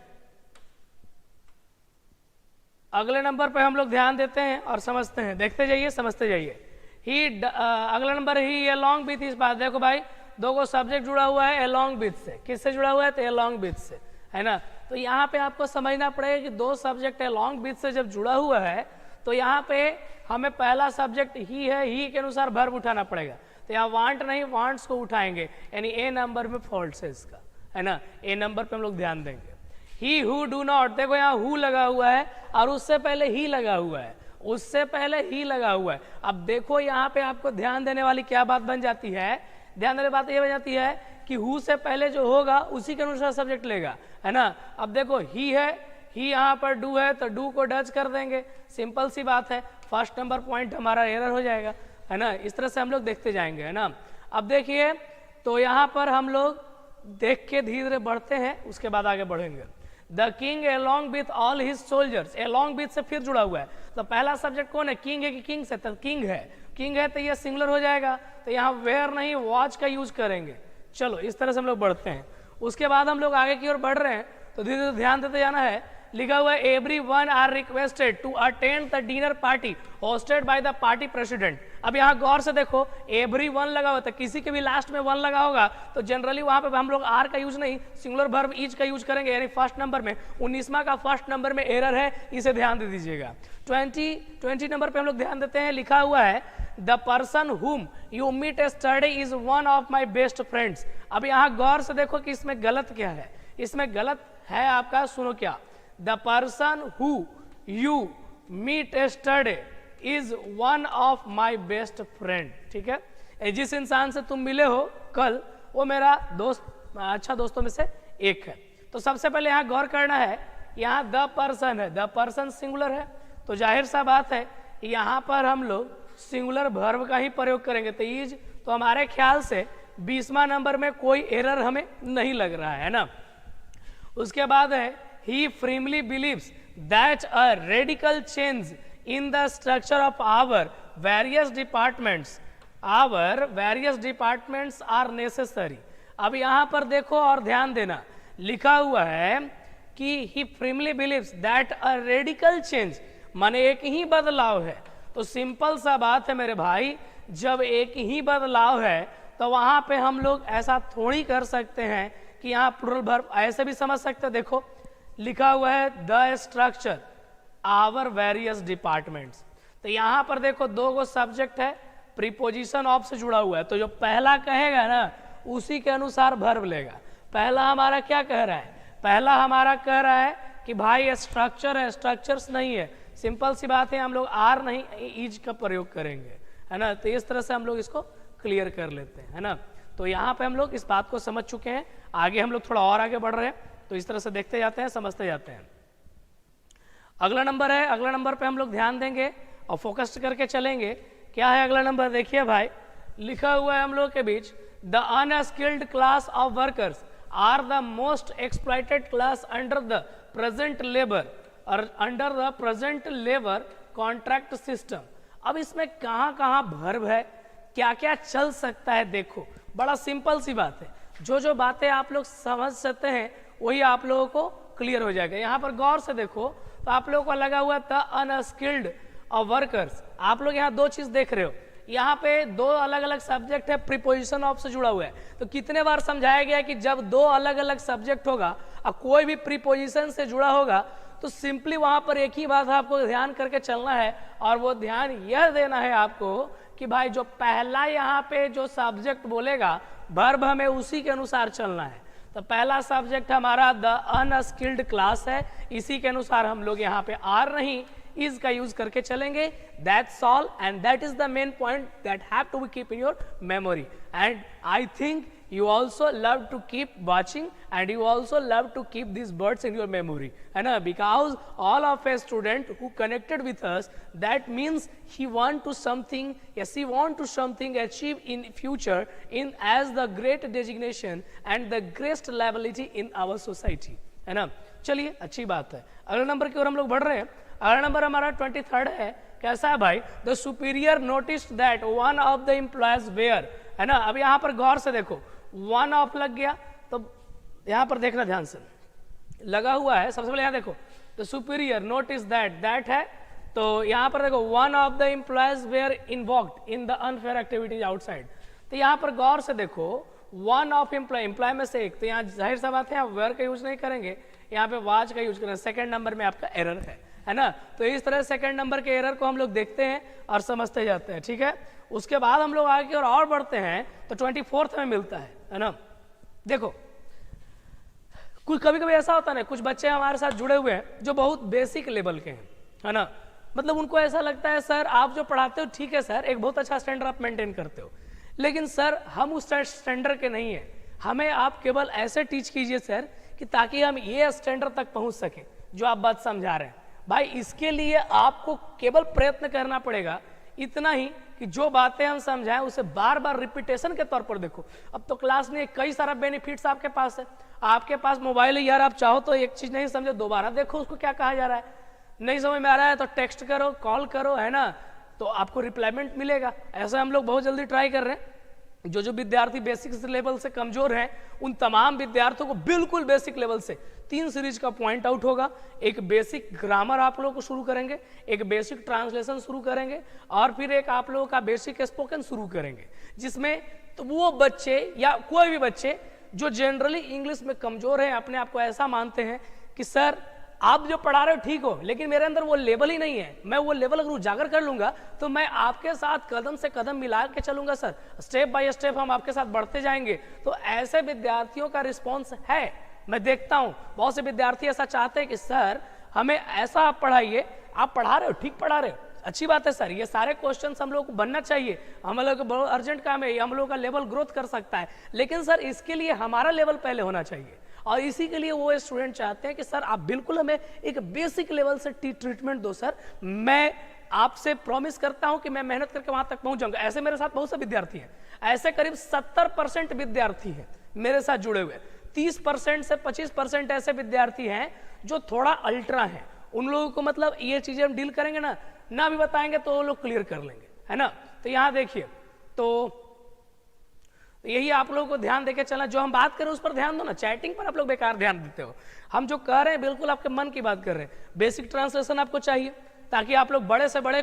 अगले नंबर पे हम लोग ध्यान देते हैं और समझते हैं, देखते जाइए समझते जाइए। अगला नंबर ही अलोंग विथ, इस बात देखो भाई दो को सब्जेक्ट जुड़ा हुआ है अलोंग विथ से, किससे जुड़ा हुआ है तो अलोंग विथ से, है ना। तो यहाँ पे आपको समझना पड़ेगा कि दो सब्जेक्ट अलोंग विथ से जब जुड़ा हुआ है तो यहाँ पे हमें पहला सब्जेक्ट ही है, ही के अनुसार वर्ब उठाना पड़ेगा, तो यहाँ वांट नहीं वांट्स को उठाएंगे, यानी ए नंबर में फॉल्ट है इसका, है ना, ए नंबर पे हम लोग ध्यान देंगे। ही हु डू नॉट, देखो यहाँ हु लगा हुआ है और उससे पहले ही लगा हुआ है, उससे पहले ही लगा हुआ है। अब देखो यहाँ पे आपको ध्यान देने वाली क्या बात बन जाती है, ध्यान देने बात ये बन जाती है कि हु से पहले जो होगा उसी के अनुसार सब्जेक्ट लेगा, है ना। अब देखो ही है, ही यहाँ पर डू है तो डू को डच कर देंगे, सिंपल सी बात है, फर्स्ट नंबर पॉइंट हमारा एरर हो जाएगा, है ना। इस तरह से हम लोग देखते जाएंगे, है ना। अब देखिए तो यहाँ पर हम लोग देख के धीरे धीरे बढ़ते हैं, उसके बाद आगे बढ़ेंगे। The king along with all his soldiers, along with से फिर जुड़ा हुआ है, तो पहला सब्जेक्ट कौन है, किंग है कि किंग्स है, तो किंग है, किंग है तो ये सिंगुलर हो जाएगा, तो यहाँ वेयर नहीं वॉच का यूज करेंगे। चलो इस तरह से हम लोग बढ़ते हैं, उसके बाद हम लोग आगे की ओर बढ़ रहे हैं, तो धीरे धीरे ध्यान देते जाना है। लिखा हुआ है everyone are requested to attend the dinner party hosted by the party president, अब यहाँ गौर से देखो एवरी वन लगा हुआ था, किसी के भी लास्ट में वन लगा होगा तो जनरली वहां पे हम लोग आर का यूज नहीं सिंगुलर वर्ब इज का यूज करेंगे, यानी फर्स्ट नंबर में 19वां का फर्स्ट नंबर में एरर है, इसे ध्यान दे दीजिएगा। 20 नंबर पे हम लोग ध्यान देते हैं, लिखा हुआ है the person whom you meet study is one of my best friends. अब यहाँ गौर से देखो कि इसमें गलत क्या है, इसमें गलत है आपका, सुनो क्या, the person who you meet study is one of my best friend. ठीक है, जिस इंसान से तुम मिले हो कल वो मेरा दोस्त, अच्छा दोस्तों में से एक है। तो सबसे पहले यहाँ गौर करना है, यहाँ द पर्सन है, द पर्सन सिंगुलर है, तो जाहिर सा बात है यहाँ पर हम लोग सिंगुलर वर्ब का ही प्रयोग करेंगे। तो इज, तो हमारे ख्याल से 20वां नंबर में कोई एरर हमें नहीं लग रहा है ना। उसके बाद है he firmly believes that a radical change in the structure of our various departments are necessary। अब यहाँ पर देखो और ध्यान देना, लिखा हुआ है कि he firmly believes that a radical change माने एक ही बदलाव है। तो सिंपल सा बात है मेरे भाई, जब एक ही बदलाव है तो वहां पे हम लोग ऐसा थोड़ी कर सकते हैं कि यहाँ प्लूरल वर्ब, ऐसे भी समझ सकते हैं। देखो लिखा हुआ है the structure our various departments, तो यहाँ पर देखो दो गो सब्जेक्ट है, प्रीपोजिशन ऑफ से जुड़ा हुआ है, तो जो पहला कहेगा ना उसी के अनुसार वर्ब लेगा। पहला हमारा क्या कह रहा है, पहला हमारा कह रहा है कि भाई स्ट्रक्चर है, स्ट्रक्चर्स नहीं है, सिंपल सी बात है, हम लोग आर नहीं इज का प्रयोग करेंगे, है ना। तो इस तरह से हम लोग इसको क्लियर कर लेते हैं, है ना। तो यहाँ पे हम लोग इस बात को समझ चुके हैं, आगे हम लोग थोड़ा और आगे बढ़ रहे हैं, तो इस तरह से देखते जाते हैं, समझते जाते हैं। अगला नंबर है, अगला नंबर पे हम लोग ध्यान देंगे और फोकस करके चलेंगे। क्या है अगला नंबर, देखिए भाई, लिखा हुआ है हम लोग के बीच the unskilled class of workers are the most exploited class under the present labour और under the present labour contract system. अब इसमें कहाँ कहाँ वर्ब है, क्या क्या चल सकता है, देखो बड़ा सिंपल सी बात है, जो जो बातें आप लोग समझ सकते हैं वही आप लोगों को क्लियर हो जाएगा। यहाँ पर गौर से देखो तो आप लोगों को लगा हुआ था अनस्किल्ड और वर्कर्स, आप लोग यहाँ दो चीज देख रहे हो, यहाँ पे दो अलग अलग सब्जेक्ट है, प्रीपोजिशन ऑफ से जुड़ा हुआ है। तो कितने बार समझाया गया कि जब दो अलग अलग सब्जेक्ट होगा और कोई भी प्रीपोजिशन से जुड़ा होगा तो सिंपली वहां पर एक ही बात आपको ध्यान करके चलना है, और वो ध्यान यह देना है आपको कि भाई जो पहला यहाँ पे जो सब्जेक्ट बोलेगा वर्ब हमें उसी के अनुसार चलना है। तो पहला सब्जेक्ट हमारा द अनस्किल्ड क्लास है, इसी के अनुसार हम लोग यहाँ पे आर नहीं इज का यूज करके चलेंगे। That's all and that is the main point that have to be keep in your memory, and I think you also love to keep watching and you also love to keep these words in your memory, है ना, because all of a student who connected with us, that means he want to something, yes he want to something achieve in future in as the great designation and the greatest liability in our society, है ना। चलिए अच्छी बात है, अगले number की ओर हम लोग बढ़ रहे हैं। अगला नंबर हमारा 23rd है, कैसा है भाई, the superior notice that one of the employees were, है ना। अब यहाँ पर गौर से देखो वन ऑफ लग गया, तो यहां पर देखना ध्यान से, लगा हुआ है सबसे पहले यहां देखो the superior notice that, that है, तो यहां पर देखो one of the employees were involved in the unfair activities outside. तो यहां पर गौर से देखो वन ऑफ एम्प्लॉय, एम्प्लॉय में से एक, तो यहाँ जाहिर सा बात है आप वेयर का यूज नहीं करेंगे, यहाँ पे वाज का यूज करेंगे, सेकंड नंबर में आपका एरर है ना। तो इस तरह सेकंड नंबर के एरर को हम लोग देखते हैं और समझते जाते हैं, ठीक है। उसके बाद हम लोग आगे और बढ़ते हैं तो 24th में मिलता है ना। देखो कुछ कभी कभी ऐसा होता है ना, कुछ बच्चे हमारे साथ जुड़े हुए हैं जो बहुत बेसिक लेवल के हैं, है ना, मतलब उनको ऐसा लगता है सर आप जो पढ़ाते हो ठीक है सर, एक बहुत अच्छा स्टैंडर्ड आप मेंटेन करते हो, लेकिन सर हम उस स्टैंडर्ड के नहीं है, हमें आप केवल ऐसे टीच कीजिए सर कि ताकि हम ये स्टैंडर्ड तक पहुंच सके जो आप बात समझा रहे हैं। भाई इसके लिए आपको केवल प्रयत्न करना पड़ेगा इतना ही कि जो बातें हम समझाएं उसे बार बार रिपीटेशन के तौर पर देखो। अब तो क्लास में कई सारा बेनिफिट्स आपके पास है, आपके पास मोबाइल है यार, आप चाहो तो एक चीज नहीं समझे दोबारा देखो उसको क्या कहा जा रहा है, नहीं समझ में आ रहा है तो टेक्स्ट करो, कॉल करो, है ना, तो आपको रिप्लाईमेंट मिलेगा। ऐसा हम लोग बहुत जल्दी ट्राई कर रहे हैं, जो जो विद्यार्थी बेसिक लेवल से कमजोर हैं उन तमाम विद्यार्थियों को बिल्कुल बेसिक लेवल से 3 सीरीज का पॉइंट आउट होगा। एक बेसिक ग्रामर आप लोगों को शुरू करेंगे, एक बेसिक ट्रांसलेशन शुरू करेंगे और फिर एक आप लोगों का बेसिक स्पोकन शुरू करेंगे, जिसमें तो वो बच्चे या कोई भी बच्चे जो जनरली इंग्लिश में कमजोर हैं, अपने आप को ऐसा मानते हैं कि सर आप जो पढ़ा रहे हो ठीक हो लेकिन मेरे अंदर वो लेवल ही नहीं है, मैं वो लेवल अगर उजागर कर लूंगा तो मैं आपके साथ कदम से कदम मिला के चलूंगा सर, स्टेप बाय स्टेप हम आपके साथ बढ़ते जाएंगे। तो ऐसे विद्यार्थियों का रिस्पॉन्स है, मैं देखता हूं बहुत से विद्यार्थी ऐसा चाहते हैं कि सर हमें ऐसा आप पढ़ाइए, आप पढ़ा रहे हो ठीक पढ़ा रहे हो, अच्छी बात है सर, ये सारे क्वेश्चंस हम लोग को बनना चाहिए, हम लोग को बहुत अर्जेंट काम है, हम लोग का लेवल ग्रोथ कर सकता है, लेकिन सर इसके लिए हमारा लेवल पहले होना चाहिए। और इसी के लिए वो स्टूडेंट चाहते हैं कि सर आप बिल्कुल हमें एक बेसिक लेवल से ट्रीटमेंट दो सर, मैं आपसे प्रॉमिस करता हूं कि मैं मेहनत करके वहां तक पहुंच जाऊंगा। ऐसे मेरे साथ बहुत से विद्यार्थी हैं, ऐसे करीब 70% विद्यार्थी हैं मेरे साथ जुड़े हुए, 30% से 25% ऐसे विद्यार्थी हैं जो थोड़ा अल्ट्रा हैं, उन लोगों को मतलब ये चीजें हम डील करेंगे ना भी बताएंगे तो वो लोग क्लियर कर लेंगे, है ना। तो यहां देखिए, तो यही आप लोगों को ध्यान देके चलना, जो हम बात करें उस पर ध्यान दो ना, चैटिंग पर आप लोग बेकार ध्यान देते हो, हम जो कह रहे हैं बिल्कुल आपके मन की बात कर रहे हैं। बेसिक ट्रांसलेशन आपको चाहिए ताकि आप लोग बड़े से बड़े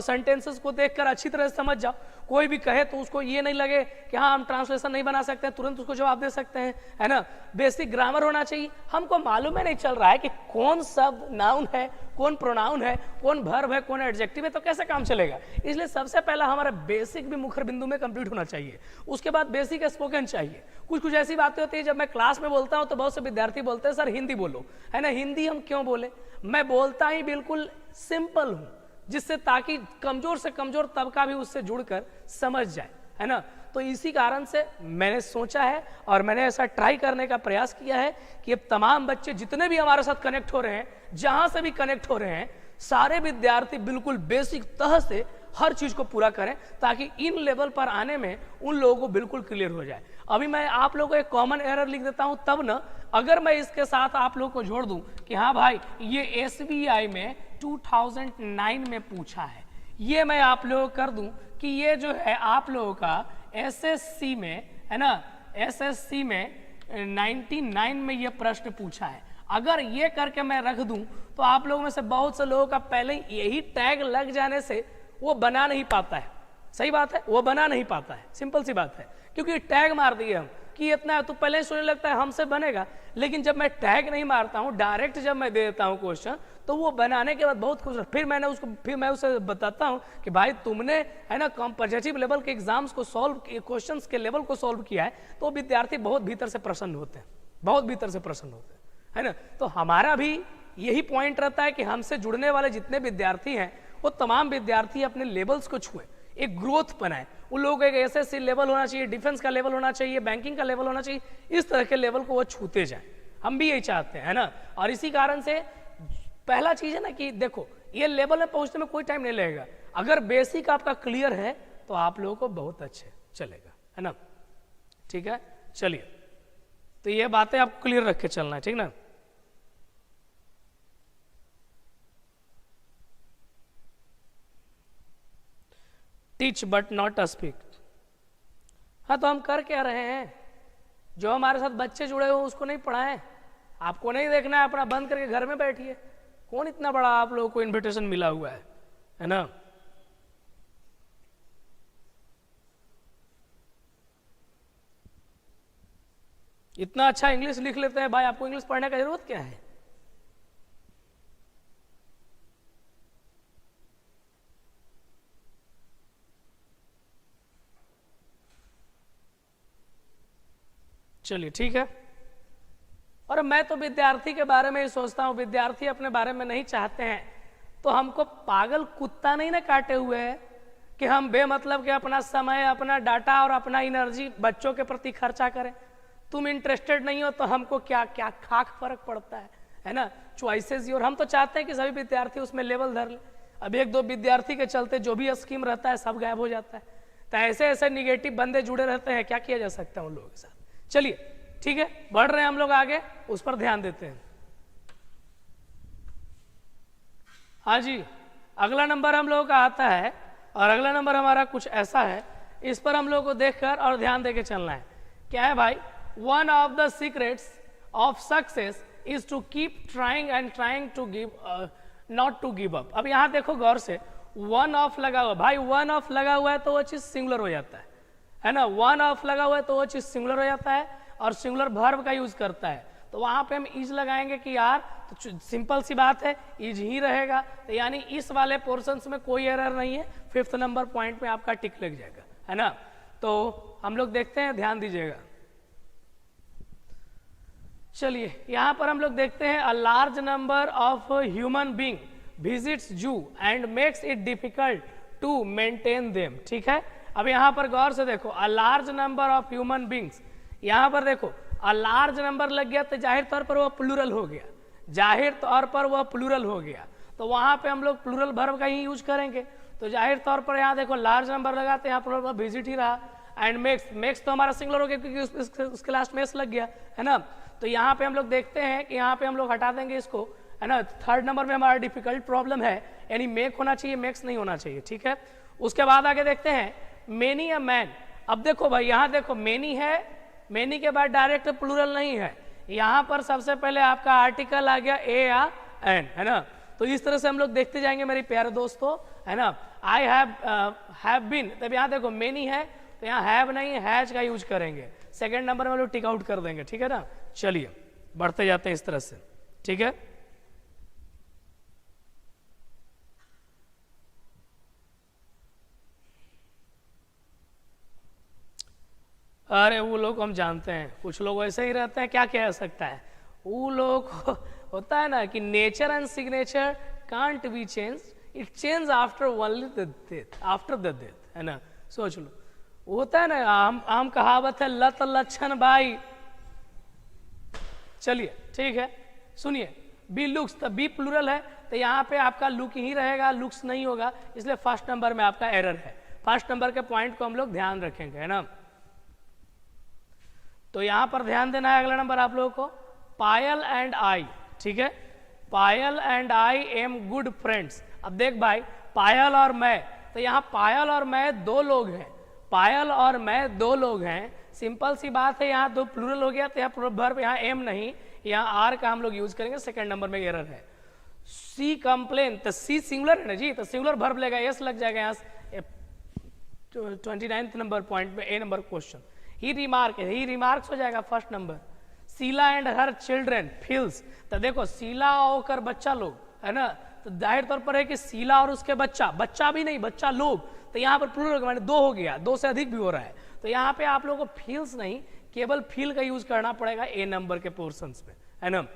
सेंटेंसेस को देखकर अच्छी तरह से समझ जाओ, कोई भी कहे तो उसको ये नहीं लगे कि हाँ हम ट्रांसलेशन नहीं बना सकते, तुरंत उसको जवाब दे सकते हैं, है ना। बेसिक ग्रामर होना चाहिए, हमको मालूम है नहीं चल रहा है कि कौन शब्द नाउन है, कौन प्रोनाउन है, कौन वर्ब है, कौन एडजेक्टिव है, तो कैसे काम चलेगा। इसलिए सबसे पहला हमारा बेसिक भी मुखर बिंदु में कंप्लीट होना चाहिए, उसके बाद बेसिक स्पोकन चाहिए। कुछ ऐसी बातें होती है जब मैं क्लास में बोलता हूं तो बहुत से विद्यार्थी बोलते हैं सर हिंदी बोलो, है ना, हिंदी हम क्यों बोले, मैं बोलता ही बिल्कुल सिंपल हूं जिससे ताकि कमजोर से कमजोर तबका भी उससे जुड़कर समझ जाए, है ना। तो इसी कारण से मैंने सोचा है और मैंने ऐसा ट्राई करने का प्रयास किया है कि अब तमाम बच्चे जितने भी हमारे साथ कनेक्ट हो रहे हैं, जहां से भी कनेक्ट हो रहे हैं, सारे विद्यार्थी बिल्कुल बेसिक तह से हर चीज को पूरा करें ताकि इन लेवल पर आने में उन लोगों को बिल्कुल क्लियर हो जाए। अभी मैं आप लोगों को एक कॉमन एरर लिख देता हूं, तब ना अगर मैं इसके साथ आप लोगों को जोड़ दूं कि हाँ भाई ये SBI में 2009 में पूछा है, ये मैं आप लोगों को कर दूं कि ये जो है आप लोगों का SSC में, है ना, SSC में 99 में ये प्रश्न पूछा है, अगर ये करके मैं रख दूं तो आप लोगों में से बहुत से लोगों का पहले यही टैग लग जाने से वो बना नहीं पाता है। सही बात है, वो बना नहीं पाता है, सिंपल सी बात है, क्योंकि टैग मार दिए हम कि इतना तो पहले सोचने लगता है हमसे बनेगा, लेकिन जब मैं टैग नहीं मारता हूं, डायरेक्ट जब मैं दे देता हूं क्वेश्चन, तो वो बनाने के बाद बहुत खुश, फिर मैं उसे बताता हूं कि भाई तुमने, है ना, कॉम्पिटिटिव लेवल के एग्जाम्स को सॉल्व, क्वेश्चंस के लेवल को सॉल्व किया है, तो विद्यार्थी बहुत भीतर से प्रसन्न होते हैं, बहुत भीतर से प्रसन्न होते हैं, है ना। तो हमारा भी यही पॉइंट रहता है कि हमसे जुड़ने वाले जितने विद्यार्थी हैं वो तमाम विद्यार्थी अपने लेवल्स को छुए, एक ग्रोथ बनाए, उन लोगों का एक SSC लेवल होना चाहिए, डिफेंस का लेवल होना चाहिए, बैंकिंग का लेवल होना चाहिए, इस तरह के लेवल को वो छूते जाए, हम भी यही चाहते हैं, है ना। और इसी कारण से पहला चीज है ना कि देखो ये लेवल में पहुंचने में कोई टाइम नहीं लगेगा, अगर बेसिक आपका क्लियर है तो आप लोगों को बहुत अच्छे चलेगा, है ना। ठीक है, चलिए, तो ये बातें आपको क्लियर रख के चलना है, ठीक ना। टीच बट नॉट स्पीक, हाँ तो हम कर क्या रहे हैं, जो हमारे साथ बच्चे जुड़े हो उसको नहीं पढ़ाएं, आपको नहीं देखना है, अपना बंद करके घर में बैठिए, कौन इतना बड़ा आप लोगों को इनविटेशन मिला हुआ है ना। इतना अच्छा इंग्लिश लिख लेते हैं भाई, आपको इंग्लिश पढ़ने का जरूरत क्या है। चलिए ठीक है, और मैं तो विद्यार्थी के बारे में ही सोचता हूं, विद्यार्थी अपने बारे में नहीं चाहते हैं तो हमको पागल कुत्ता नहीं ना काटे हुए है कि हम बेमतलब के अपना समय, अपना डाटा और अपना एनर्जी बच्चों के प्रति खर्चा करें। तुम इंटरेस्टेड नहीं हो तो हमको क्या क्या खाक फर्क पड़ता है ना। चॉइसेस और हम तो चाहते हैं कि सभी विद्यार्थी उसमें लेवल धर ले। अब एक दो विद्यार्थी के चलते जो भी स्कीम रहता है सब गायब हो जाता है, तो ऐसे ऐसे निगेटिव बंदे जुड़े रहते हैं, क्या किया जा सकता है उन लोगों के साथ। चलिए ठीक है, बढ़ रहे हैं हम लोग आगे, उस पर ध्यान देते हैं। हाँ जी, अगला नंबर हम लोगों का आता है, और अगला नंबर हमारा कुछ ऐसा है इस पर हम लोग को देखकर और ध्यान देके चलना है। क्या है भाई? One of the secrets of success is to keep trying and trying to give not to give up. अब यहाँ देखो गौर से, वन ऑफ लगा हुआ भाई, वन ऑफ लगा हुआ है तो वो चीज सिंगुलर हो जाता है ना। वन ऑफ लगा हुआ है तो वो चीज सिंगुलर हो जाता है और सिंगुलर वर्ब का यूज करता है। तो वहां पे हम इज लगाएंगे कि यार, तो सिंपल सी बात है इज ही रहेगा। तो यानी इस वाले पोर्शंस में कोई एरर नहीं है, 5th नंबर पॉइंट में आपका टिक लग जाएगा, है ना। तो हम लोग देखते हैं, ध्यान दीजिएगा। चलिए यहां पर हम लोग देखते हैं, a large number of human being visits zoo and makes it difficult to maintain them. ठीक है, अब यहां पर गौर से देखो, a large number of human beings, यहां पर देखो अ लार्ज नंबर लग गया तो जाहिर तौर पर वह प्लूरल हो गया, जाहिर तौर पर वह प्लूरल हो गया। तो वहां पे हम लोग प्लूरल वर्ब का ही यूज करेंगे। तो जाहिर तौर पर यहाँ देखो लार्ज नंबर लगा तो यहाँ प्लूरल वर्ब विजिट ही रहा। एंड मेक्स तो हमारा सिंगुलर हो गया क्योंकि उसके लास्ट में एस लग गया, है ना। तो यहाँ पे हम लोग देखते हैं कि यहाँ पे हम लोग हटा देंगे इसको, है ना। 3rd नंबर में हमारा डिफिकल्ट प्रॉब्लम है, यानी मेक होना चाहिए, मेक्स नहीं होना चाहिए। ठीक है, उसके बाद आगे देखते हैं, मेनी अ मैन। अब देखो भाई, यहाँ देखो मेनी है, मेनी के बाद डायरेक्ट प्लूरल नहीं है, यहाँ पर सबसे पहले आपका आर्टिकल आ गया ए या एन, है ना। तो इस तरह से हम लोग देखते जाएंगे मेरे प्यारे दोस्तों, है ना। आई हैव बीन, तब यहाँ देखो मेनी है तो यहाँ हैव नहीं, हैज का यूज करेंगे। 2nd नंबर में लोग टिक आउट कर देंगे, ठीक है ना। चलिए बढ़ते जाते हैं इस तरह से, ठीक है। अरे वो लोग हम जानते हैं, कुछ लोग ऐसे ही रहते हैं, क्या कह सकता है। वो लोग होता है ना कि nature and signature can't be change, it change after only the death, after the death, है ना। सोच लो, होता है ना, आम कहावत है, लत लक्षण भाई। चलिए ठीक है, सुनिए, बी लुक्स, तो बी प्लूरल है तो यहाँ पे आपका लुक ही रहेगा, लुक्स नहीं होगा, इसलिए 1st नंबर में आपका एरर है। 1st नंबर के पॉइंट को हम लोग ध्यान रखेंगे, है ना। तो यहां पर ध्यान देना है, अगला नंबर आप लोगों को, पायल एंड आई। ठीक है, Payal and I am good friends. अब देख भाई, पायल और मैं, तो यहाँ पायल और मैं दो लोग हैं, पायल और मैं दो लोग हैं। सिंपल सी बात है, यहाँ दो प्लूरल हो गया तो यहाँ प्लूरल वर्ब, यहाँ एम नहीं, यहाँ आर का हम लोग यूज करेंगे। 2nd नंबर में एरर है। सी कंप्लेन, तो सी सिंगुलर है ना जी, तो सिंगुलर वर्ब लेगा, एस लग जाएगा यहाँ 29th नंबर पॉइंट में, a number question. He remark, he remarks हो जाएगा 1st number. Sheela and her children feels, तो देखो शीला होकर बच्चा लोग, है ना, तो जाहिर तौर पर है कि शीला और उसके बच्चा, बच्चा भी नहीं बच्चा लोग, तो यहाँ पर प्लूरल माने 2 हो गया, 2 से अधिक भी हो रहा है। तो यहाँ पे आप लोगों को फील्स नहीं, केवल फील का यूज करना पड़ेगा ए नंबर के पोर्शंस में, है ना।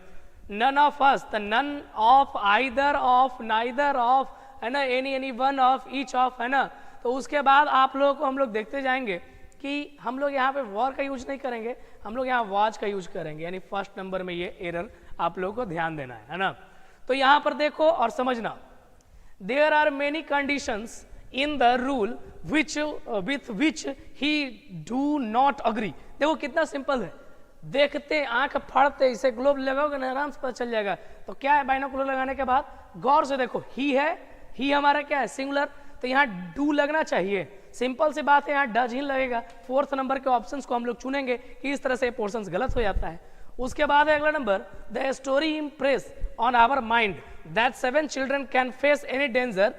नन ऑफ अस, तो none of, either of, neither of, है ना, any one of, each of, है ना। तो उसके बाद आप लोगों को हम लोग देखते जाएंगे कि हम लोग यहाँ पे वॉर का यूज नहीं करेंगे, हम लोग यहाँ वॉच का यूज करेंगे, यानी 1st नंबर में ये एरर आप लोगों को ध्यान देना है ना। तो यहाँ पर देखो और समझना, there are many conditions in the rule which with which he do not agree. देखो कितना सिंपल है, देखते आंख फाड़ते इसे ग्लोब लगाओगे ना, आराम से पता चल जाएगा। तो क्या है, बाइनोकुलर लगाने के बाद गौर से देखो, ही है, ही हमारा क्या है, सिंगुलर, तो यहाँ डू लगना चाहिए। सिंपल सी बात है, यहाँ डज ही लगेगा। 4th नंबर के ऑप्शंस को हम लोग चुनेंगे कि इस तरह से पोर्शंस गलत हो जाता है। उसके बाद है अगला number, the story impress on our mind that 7 children can face any danger,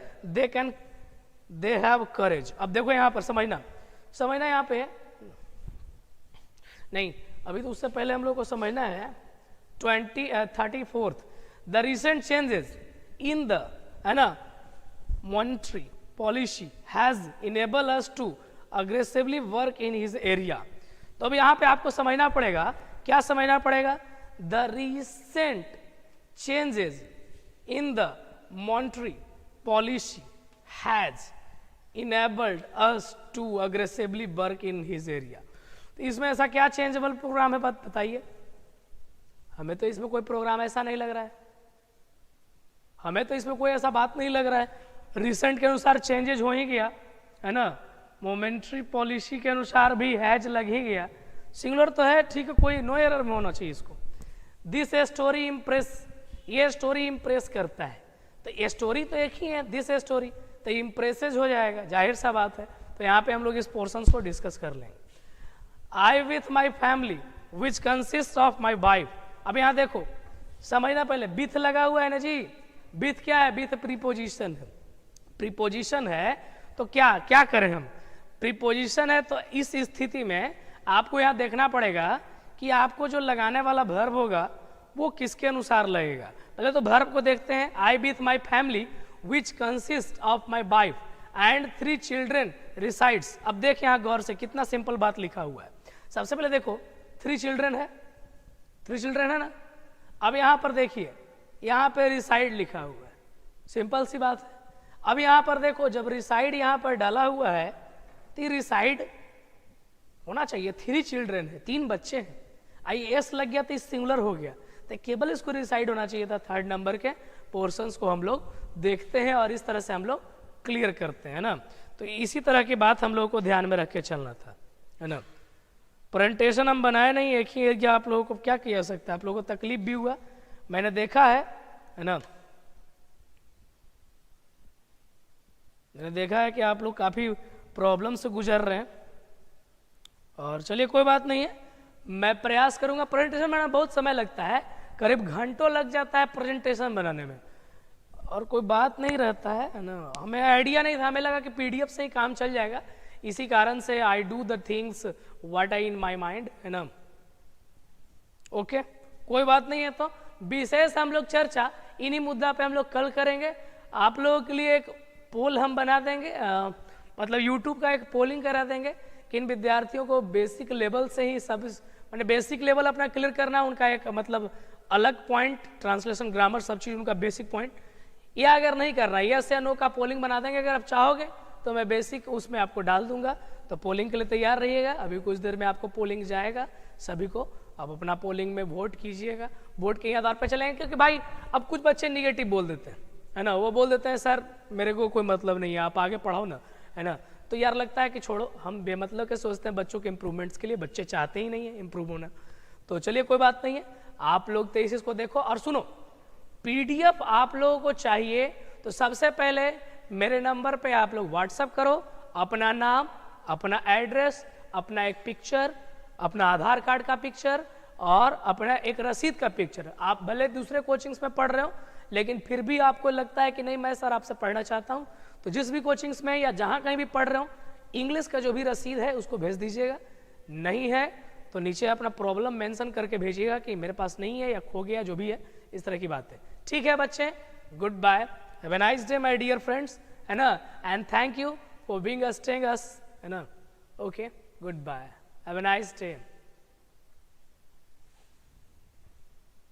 they have courage. अब देखो यहाँ पर समझना यहाँ पे नहीं, अभी तो उससे पहले हम लोग को समझना है 34th, the recent changes in the, है ना, monetary policy has enable us to aggressively work in his area. तो अब यहाँ पे आपको समझना पड़ेगा, क्या समझना पड़ेगा, the recent changes in the monetary policy has enabled us to aggressively work in his area. तो इसमें ऐसा क्या चेंजेबल प्रोग्राम है, बताइए। हमें तो इसमें कोई प्रोग्राम ऐसा नहीं लग रहा है, हमें तो इसमें कोई ऐसा बात नहीं लग रहा है। रिसेंट के अनुसार चेंजेज हो ही गया, है ना, मोमेंट्री पॉलिसी के अनुसार भी हैज लग ही गया, सिंगुलर तो है, ठीक है, कोई नो एरर में होना चाहिए इसको। दिस स्टोरी इम्प्रेस, ये स्टोरी इम्प्रेस करता है, तो ये स्टोरी तो एक ही है, दिस स्टोरी, तो इम्प्रेसेज हो जाएगा, जाहिर सा बात है। तो तो यहाँ पे हम लोग इस पोर्शन को डिस्कस कर लेंगे। आई with my family which consist of my wife. अब यहाँ देखो समझना पहले, विथ लगा हुआ है ना जी। विथ क्या है? विथ प्रीपोजिशन है। प्रीपोजिशन है तो क्या क्या करें हम? प्रीपोजिशन है तो इस स्थिति में आपको यहाँ देखना पड़ेगा कि आपको जो लगाने वाला वर्ब होगा वो किसके अनुसार लगेगा। पहले तो वर्ब को देखते हैं। आई with my family which consist of my wife and 3 children resides. अब देख यहाँ गौर से कितना सिंपल बात लिखा हुआ है। सबसे पहले देखो 3 चिल्ड्रेन है, 3 चिल्ड्रेन है ना। अब यहाँ पर देखिए यहाँ पे रिसाइड लिखा हुआ है, सिंपल सी बात है। अब यहाँ पर देखो जब रिसाइड यहाँ पर डाला हुआ है तो रिसाइड होना चाहिए। 3 चिल्ड्रेन है, 3 बच्चे हैं। आई एस लग गया तो सिंगुलर हो गया, तो केवल इसको रिसाइड होना चाहिए था। 3rd नंबर के पोर्शंस को हम लोग देखते हैं और इस तरह से हम लोग क्लियर करते हैं ना। तो इसी तरह की बात हम लोगों को ध्यान में रख के चलना था, है ना। प्रेजेंटेशन हम बनाए नहीं, एक ही एरिया आप लोगों को क्या किया सकता है, आप लोगों को तकलीफ भी हुआ, मैंने देखा है ना। मैंने देखा है कि आप लोग काफ़ी प्रॉब्लम से गुजर रहे हैं, और चलिए कोई बात नहीं है, मैं प्रयास करूंगा। प्रेजेंटेशन बनाना बहुत समय लगता है, करीब घंटों लग जाता है प्रेजेंटेशन बनाने में, और कोई बात नहीं रहता है ना। हमें आइडिया नहीं था, हमें लगा कि पीडीएफ से ही काम चल जाएगा, इसी कारण से I do the things what I in my mind, है ना। ओके कोई बात नहीं है। तो विशेष हम लोग चर्चा इन्हीं मुद्दा पे हम लोग कल करेंगे। आप लोगों के लिए एक पोल हम बना देंगे, मतलब यूट्यूब का एक पोलिंग करा देंगे कि इन विद्यार्थियों को बेसिक लेवल से ही सब मैंने बेसिक लेवल अपना क्लियर करना, उनका एक मतलब अलग पॉइंट, ट्रांसलेशन, ग्रामर, सब चीज़ उनका बेसिक पॉइंट, या अगर नहीं करना यस या नो का पोलिंग बना देंगे। अगर आप चाहोगे तो मैं बेसिक उसमें आपको डाल दूंगा, तो पोलिंग के लिए तैयार रहिएगा। अभी कुछ देर में आपको पोलिंग जाएगा सभी को, आप अपना पोलिंग में वोट कीजिएगा। वोट के आधार पर चलेंगे, क्योंकि भाई अब कुछ बच्चे निगेटिव बोल देते हैं, है ना। वो बोल देते हैं सर मेरे को कोई मतलब नहीं है, आप आगे पढ़ाओ ना, है ना। तो यार लगता है कि छोड़ो, हम बेमतलब के सोचते हैं बच्चों के इंप्रूवमेंट्स के लिए, बच्चे चाहते ही नहीं है इंप्रूव होना। तो चलिए कोई बात नहीं है, आप लोग थीसिस को देखो। और सुनो, पीडीएफ आप लोगों को चाहिए तो सबसे पहले मेरे नंबर पे आप लोग व्हाट्सएप करो, अपना नाम, अपना एड्रेस, अपना एक पिक्चर, अपना आधार कार्ड का पिक्चर और अपना एक रसीद का पिक्चर। आप भले दूसरे कोचिंग्स में पढ़ रहे हो, लेकिन फिर भी आपको लगता है कि नहीं मैं सर आपसे पढ़ना चाहता हूँ, तो जिस भी कोचिंग्स में या जहाँ कहीं भी पढ़ रहे हो, इंग्लिश का जो भी रसीद है उसको भेज दीजिएगा। नहीं है तो नीचे अपना प्रॉब्लम मेंशन करके भेजिएगा कि मेरे पास नहीं है या खो गया, जो भी है, इस तरह की बात है। ठीक है बच्चे, good bye, have a nice day my dear friends, है ना, and thank you for being staying us, है ना। Okay, good bye, have a nice day.